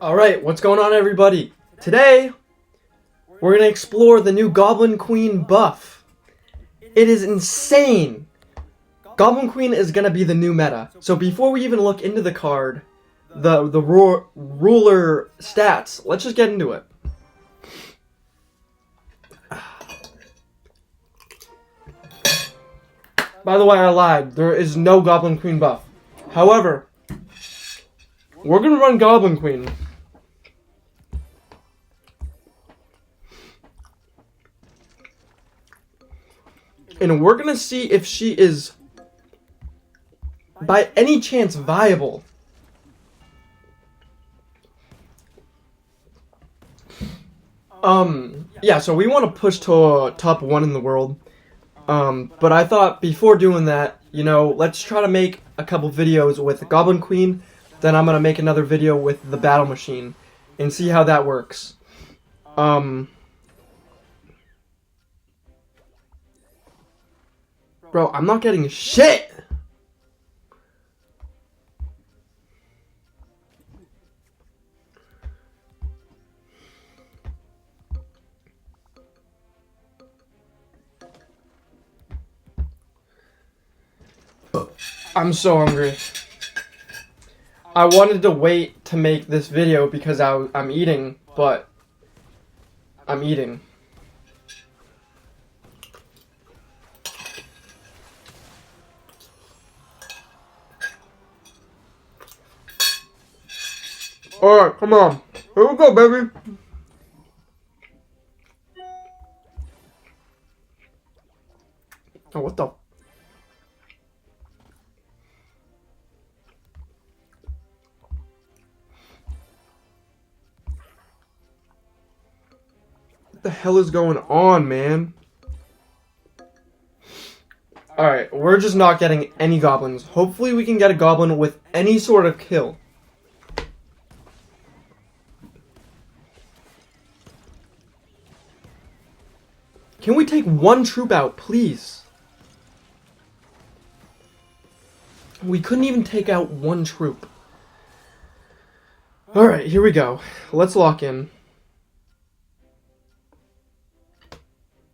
Alright, what's going on, everybody? Today, we're going to explore the new Goblin Queen buff. It is insane! Goblin Queen is going to be the new meta. So before we even look into the card, the ruler stats, let's just get into it. By the way, I lied. There is no Goblin Queen buff. However, we're going to run Goblin Queen. And we're going to see if she is, by any chance, viable. Yeah, so we want to push to top 1 in the world. But I thought before doing that, let's try to make a couple videos with Goblin Queen. Then I'm going to make another video with the Battle Machine and see how that works. Bro, I'm not getting shit! I'm so hungry. I wanted to wait to make this video because I'm eating, but I'm eating. Alright, come on. Here we go, baby. Oh, what the? What the hell is going on, man? Alright, we're just not getting any goblins. Hopefully we can get a goblin with any sort of kill. Can we take one troop out, please? We couldn't even take out one troop. Alright, here we go. Let's lock in.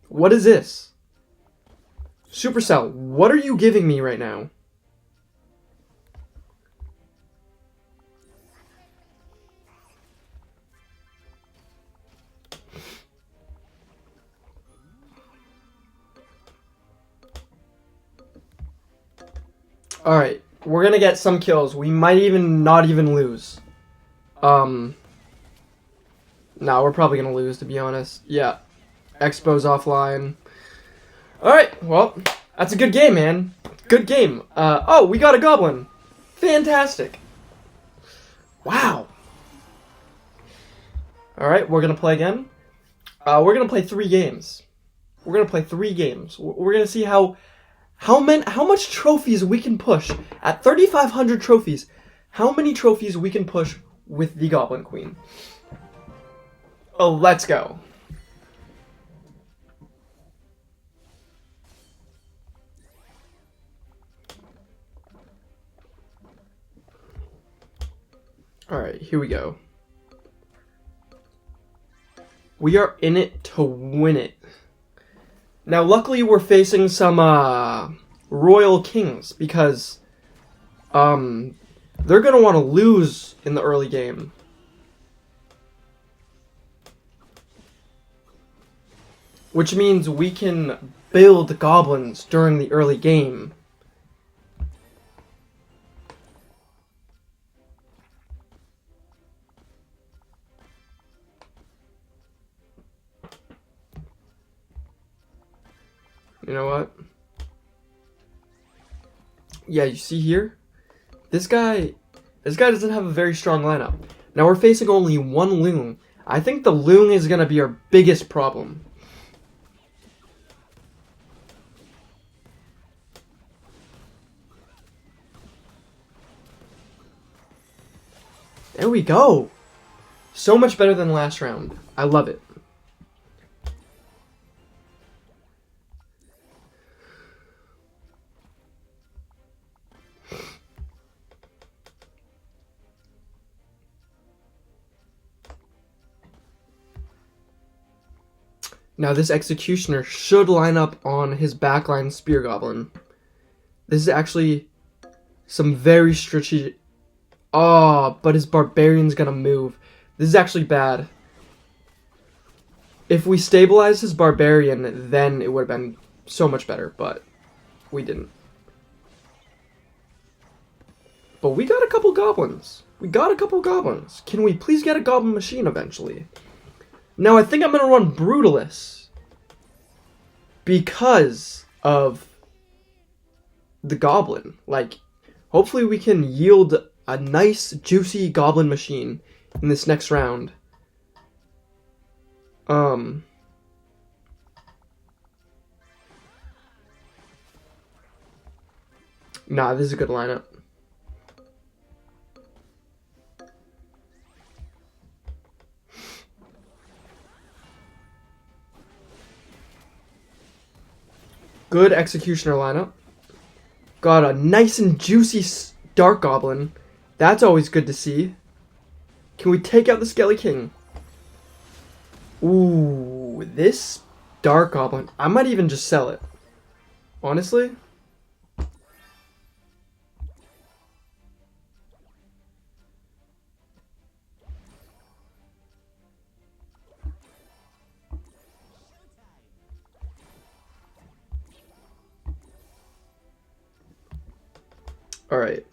What is this? Supercell, what are you giving me right now? Alright, we're gonna get some kills. We might even not even lose. No, we're probably gonna lose, to be honest. Yeah. Expo's offline. Alright, well, that's a good game, man. Good game. Oh, we got a goblin. Fantastic. Wow. Alright, we're gonna play again. We're gonna play 3 games. We're gonna play 3 games. We're gonna see how much trophies we can push. At 3,500 trophies, how many trophies we can push with the Goblin Queen. Oh, let's go. Alright, here we go. We are in it to win it. Now, luckily, we're facing some, royal kings, because, they're gonna want to lose in the early game. Which means we can build goblins during the early game. You know what? Yeah, you see here? This guy doesn't have a very strong lineup. Now we're facing only one loon. I think the loon is gonna be our biggest problem. There we go. So much better than last round. I love it. Now this Executioner should line up on his backline Spear Goblin. This is actually some very strategic... Oh, but his Barbarian's gonna move. This is actually bad. If we stabilize his Barbarian, then it would have been so much better, but we didn't. But we got a couple Goblins. Can we please get a Goblin Machine eventually? Now I think I'm going to run Brutalis because of the Goblin. Like, hopefully we can yield a nice, juicy Goblin Machine in this next round. Nah, this is a good lineup. Good Executioner lineup. Got a nice and juicy Dark Goblin. That's always good to see. Can we take out the Skelly King? Ooh, this Dark Goblin. I might even just sell it. Honestly. Alright.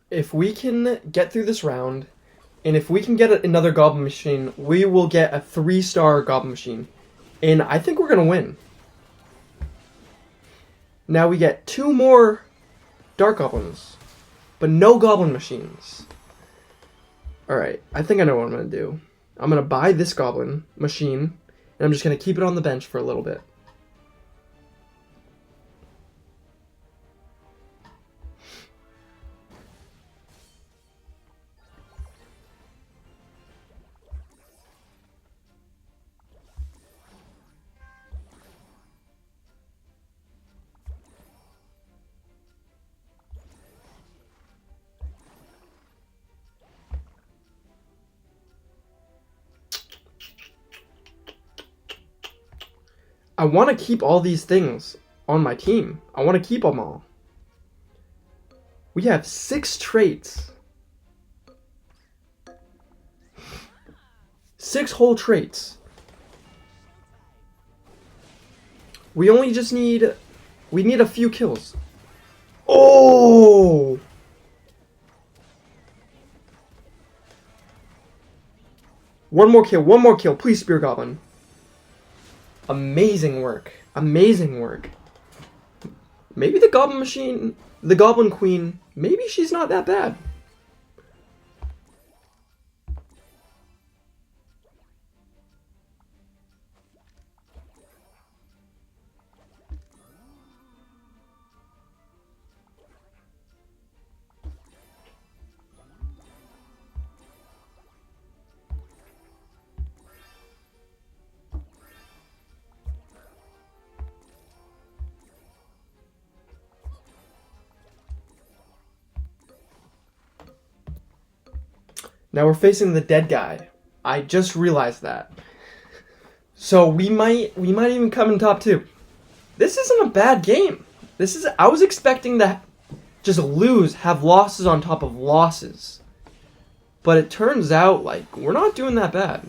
If we can get through this round, and if we can get another Goblin Machine, we will get a 3-star Goblin Machine. And I think we're going to win. Now we get 2 more Dark Goblins, but no Goblin Machines. Alright, I think I know what I'm going to do. I'm going to buy this Goblin Machine, and I'm just going to keep it on the bench for a little bit. I want to keep all these things on my team. I want to keep them all. We have 6 traits. 6 whole traits. We only just need... We need a few kills. Oh! One more kill, please, Spear Goblin. Amazing work. Amazing work. Maybe the Goblin Machine, the Goblin Queen, maybe she's not that bad. Now we're facing the dead guy. I just realized that. So we might even come in top 2. This isn't a bad game. I was expecting to just lose, have losses on top of losses. But it turns out like we're not doing that bad.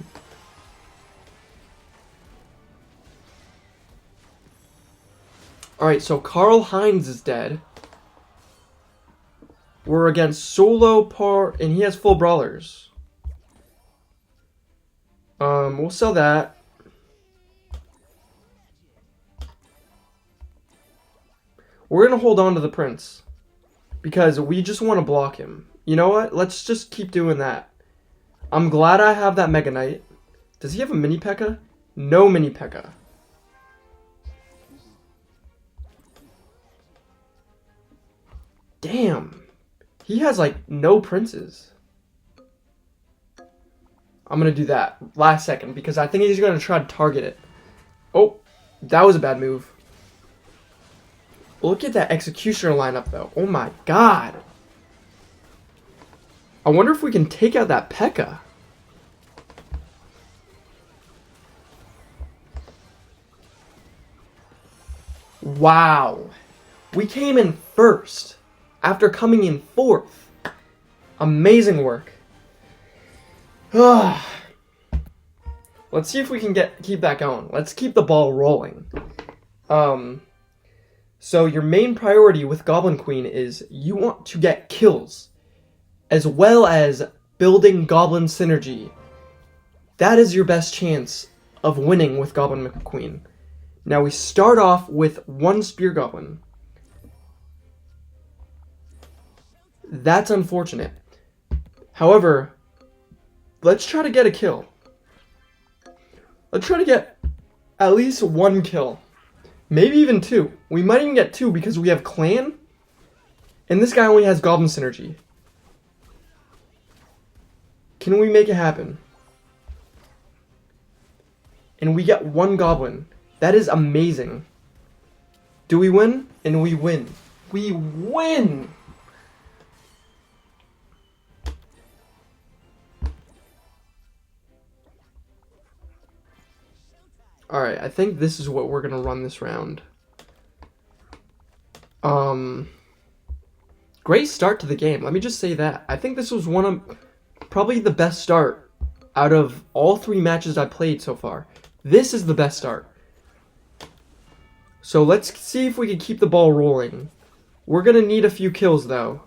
Alright, so Karl Heinz is dead. We're against Solo Par, and he has full brawlers. We'll sell that. We're gonna hold on to the Prince because we just want to block him. You know what? Let's just keep doing that. I'm glad I have that Mega Knight. Does he have a Mini P.E.K.K.A? No Mini P.E.K.K.A. Damn. He has, like, no princes. I'm going to do that last second because I think he's going to try to target it. Oh, that was a bad move. Look at that executioner lineup, though. Oh my god. I wonder if we can take out that P.E.K.K.A. Wow. We came in first after coming in fourth. Amazing work. Let's see if we can keep that going. Let's keep the ball rolling. So your main priority with Goblin Queen is you want to get kills, as well as building Goblin synergy. That is your best chance of winning with Goblin Queen. Now we start off with one Spear Goblin. That's unfortunate. However, let's try to get a kill. Let's try to get at least one kill. Maybe even two. We might even get two because we have Clan, and this guy only has Goblin synergy. Can we make it happen? And we get one Goblin. That is amazing. Do we win? And we win. We win! Alright, I think this is what we're gonna run this round. Great start to the game. Let me just say that. I think this was one of probably the best start out of all 3 matches I played so far. This is the best start. So let's see if we can keep the ball rolling. We're gonna need a few kills though.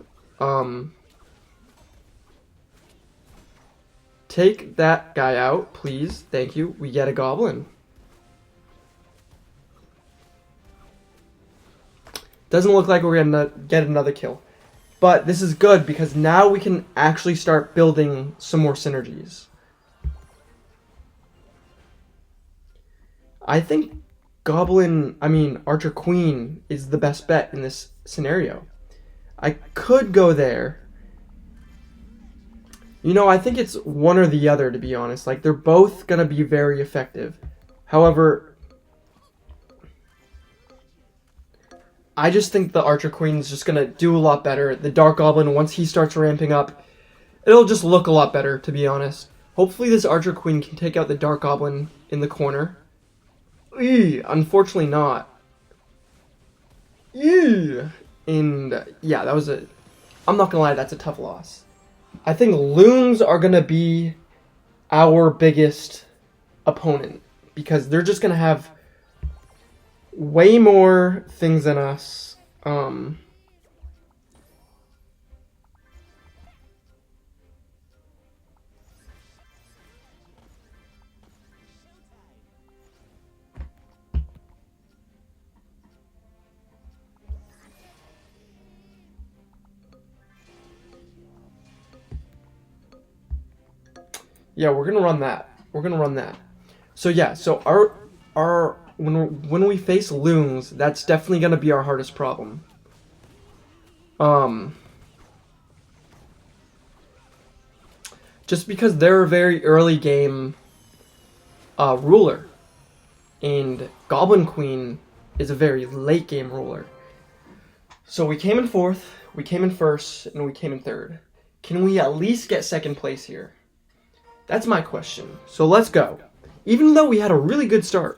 Take that guy out, please. Thank you. We get a Goblin. Doesn't look like we're gonna get another kill. But this is good because now we can actually start building some more synergies. I think Archer Queen is the best bet in this scenario. I could go there. You know, I think it's one or the other, to be honest. Like, they're both gonna be very effective. However, I just think the Archer Queen is just gonna do a lot better. The Dark Goblin, once he starts ramping up, it'll just look a lot better, to be honest. Hopefully this Archer Queen can take out the Dark Goblin in the corner. Unfortunately not. And yeah, that was I'm not gonna lie, that's a tough loss. I think Loons are gonna be our biggest opponent because they're just gonna have way more things than us. Yeah, we're gonna run that. We're gonna run that. So yeah, so our when we face Loons, that's definitely gonna be our hardest problem. Just because they're a very early game ruler, and Goblin Queen is a very late game ruler. So we came in 4th, we came in 1st, and we came in 3rd. Can we at least get 2nd place here? That's my question. So let's go. Even though we had a really good start.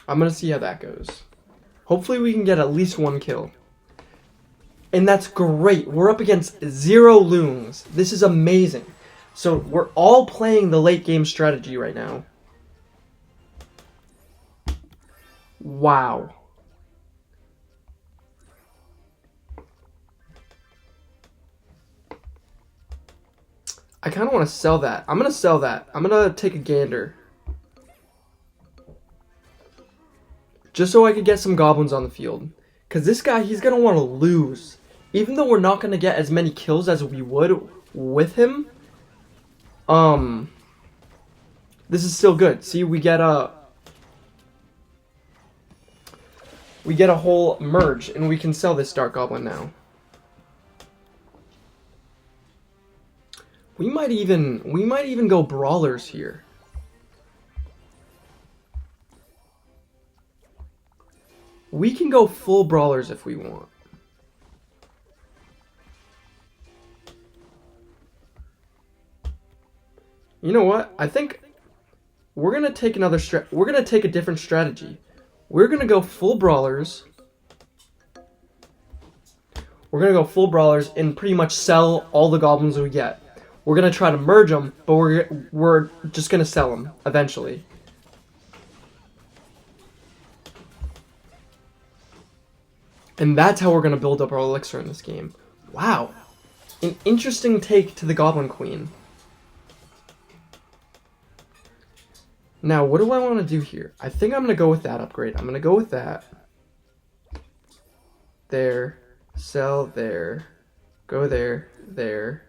I'm gonna see how that goes. Hopefully we can get at least 1 kill. And that's great. We're up against 0 Loons. This is amazing. So we're all playing the late game strategy right now. Wow. I kind of want to sell that. I'm going to sell that. I'm going to take a gander. Just so I could get some goblins on the field. Because this guy, he's going to want to lose. Even though we're not going to get as many kills as we would with him. This is still good. See, we get we get a whole merge, and we can sell this Dark Goblin now. We might even go brawlers here. We can go full brawlers if we want. You know what? I think we're gonna take a different strategy. We're gonna go full brawlers. We're gonna go full brawlers and pretty much sell all the goblins we get. We're gonna try to merge them, but we're just gonna sell them eventually. And that's how we're gonna build up our elixir in this game. Wow, an interesting take to the Goblin Queen. Now, what do I want to do here? I think I'm gonna go with that upgrade. I'm gonna go with that. There, sell there, go there, there.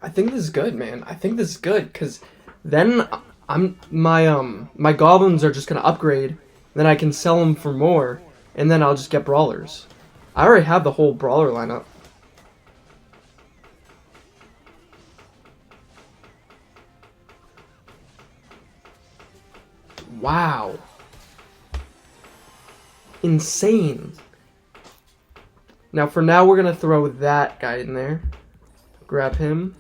I think this is good, man. I think this is good because then my goblins are just gonna upgrade. Then I can sell them for more, and then I'll just get brawlers. I already have the whole brawler lineup. Wow. Insane. Now, for now, we're going to throw that guy in there. Grab him.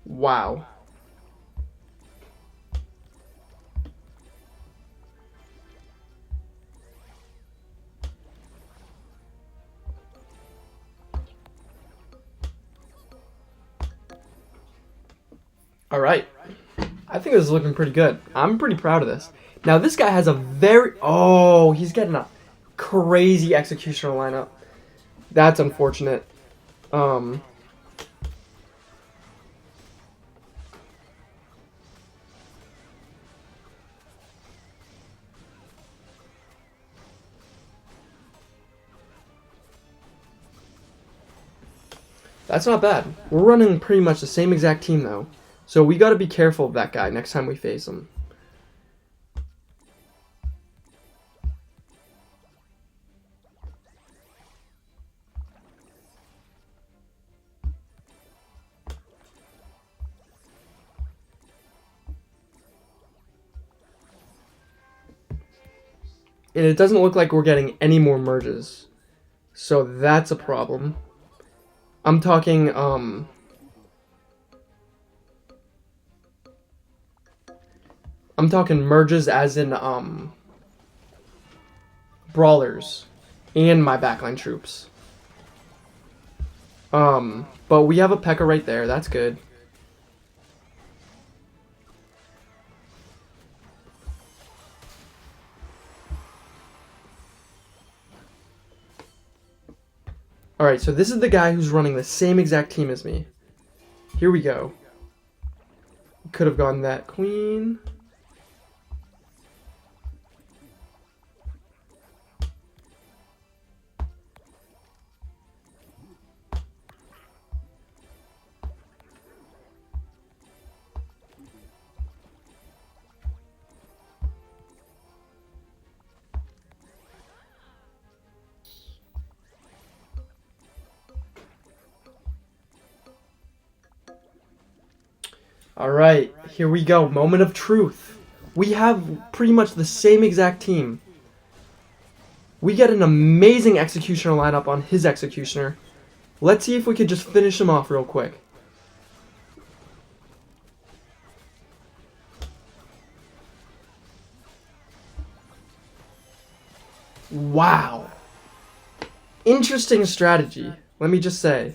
Wow. All right. I think this is looking pretty good. I'm pretty proud of this. Now, this guy has a very... Oh, he's getting a crazy executioner lineup. That's unfortunate. That's not bad. We're running pretty much the same exact team, though. So we got to be careful of that guy next time we face him. And it doesn't look like we're getting any more merges. So that's a problem. I'm talking, merges as in, brawlers and my backline troops. But we have a P.E.K.K.A right there. That's good. Alright, so this is the guy who's running the same exact team as me. Here we go. Could have gone that queen. Alright, here we go. Moment of truth. We have pretty much the same exact team. We get an amazing executioner lineup on his executioner. Let's see if we could just finish him off real quick. Wow. Interesting strategy, let me just say.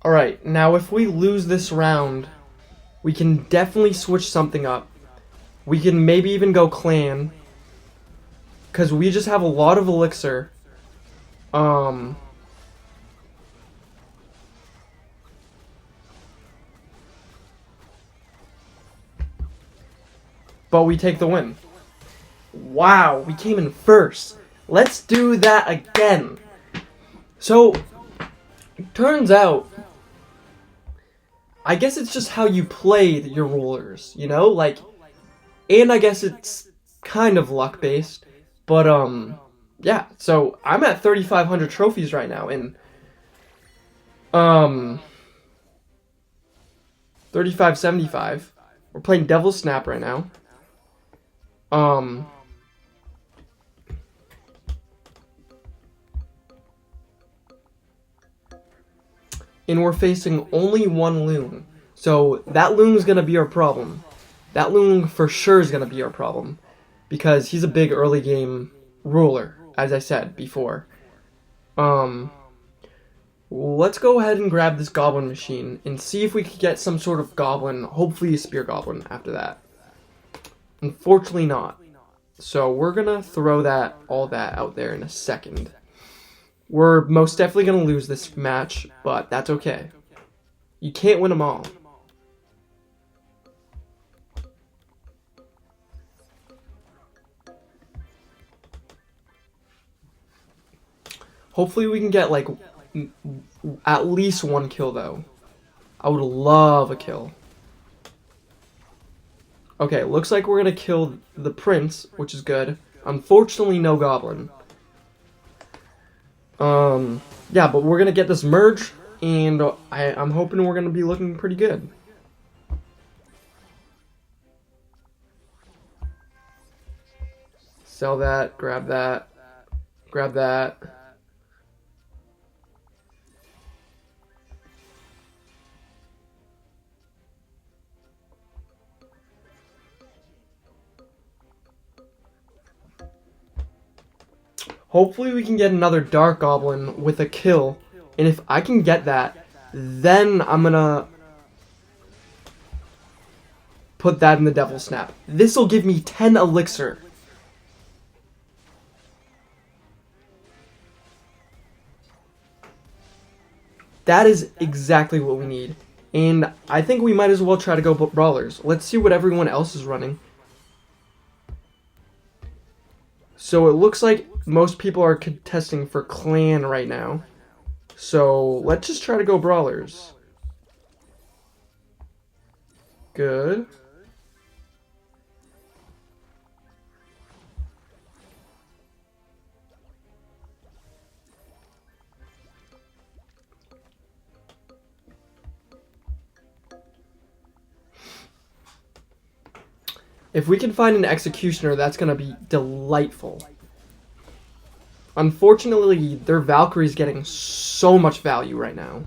Alright, now if we lose this round, we can definitely switch something up. We can maybe even go clan. Because we just have a lot of elixir. But we take the win. Wow, we came in first. Let's do that again. So, turns out, I guess it's just how you play your rulers, you know? Like, and I guess it's kind of luck based. But, yeah. So, I'm at 3,500 trophies right now, and, 3575. We're playing Devil's Snap right now. And we're facing only one loon. So that loon's gonna be our problem. That loon for sure is gonna be our problem. Because he's a big early game ruler, as I said before. Let's go ahead and grab this goblin machine and see if we can get some sort of goblin, hopefully a spear goblin after that. Unfortunately not. So we're gonna throw all that out there in a second. We're most definitely going to lose this match, but that's okay. You can't win them all. Hopefully we can get, like, at least one kill, though. I would love a kill. Okay, looks like we're going to kill the prince, which is good. Unfortunately, no goblin. Yeah, but we're gonna get this merge, and I'm hoping we're gonna be looking pretty good. Sell that, grab that, grab that. Hopefully we can get another Dark Goblin with a kill, and if I can get that, then I'm gonna put that in the Devil's Snap. This'll give me 10 elixir. That is exactly what we need. And I think we might as well try to go brawlers. Let's see what everyone else is running. So it looks like most people are contesting for clan right now. So let's just try to go brawlers. Good. If we can find an executioner, that's going to be delightful. Unfortunately, their Valkyrie's getting so much value right now.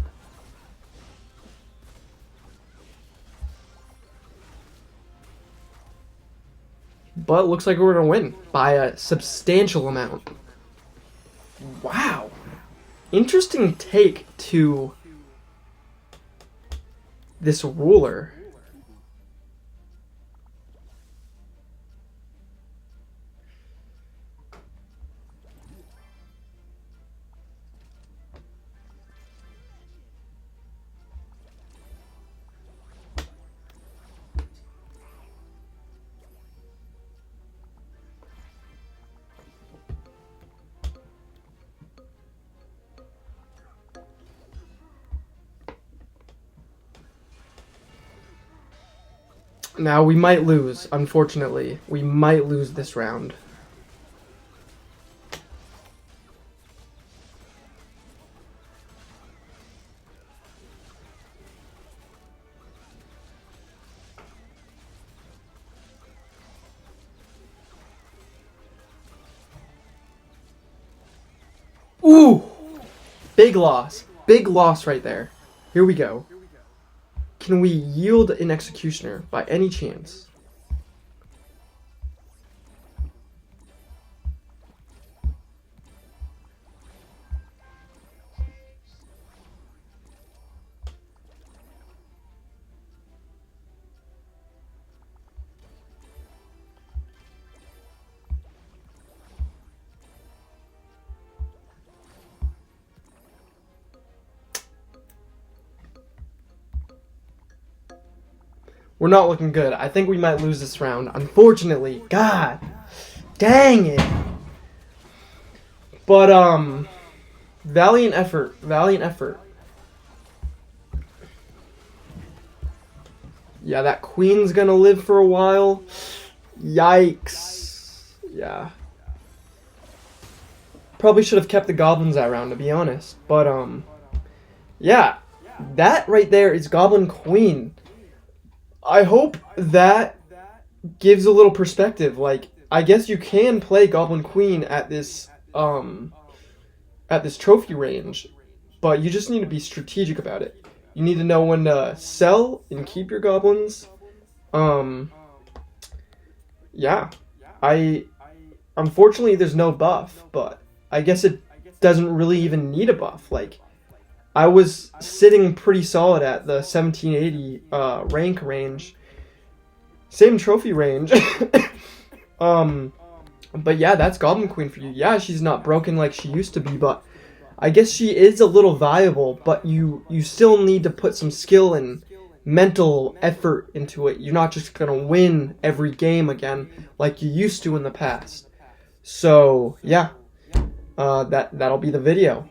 But it looks like we're going to win by a substantial amount. Wow. Interesting take to this ruler. Now, we might lose, unfortunately. We might lose this round. Ooh! Big loss. Big loss right there. Here we go. Can we yield an executioner by any chance? we're not looking good. I think we might lose this round, unfortunately. God dang it. But, valiant effort. Valiant effort. Yeah, that queen's gonna live for a while. Yikes. Yeah. Probably should have kept the goblins that round, to be honest. But, yeah. That right there is Goblin Queen. I hope that gives a little perspective. Like, I guess you can play Goblin Queen at this trophy range, but you just need to be strategic about it. You need to know when to sell and keep your goblins. Yeah. Unfortunately, there's no buff, but I guess it doesn't really even need a buff. Like, I was sitting pretty solid at the 1780 rank range. Same trophy range. But yeah, that's Goblin Queen for you. Yeah, she's not broken like she used to be, but I guess she is a little viable, but you still need to put some skill and mental effort into it. You're not just going to win every game again like you used to in the past. So, yeah, that'll be the video.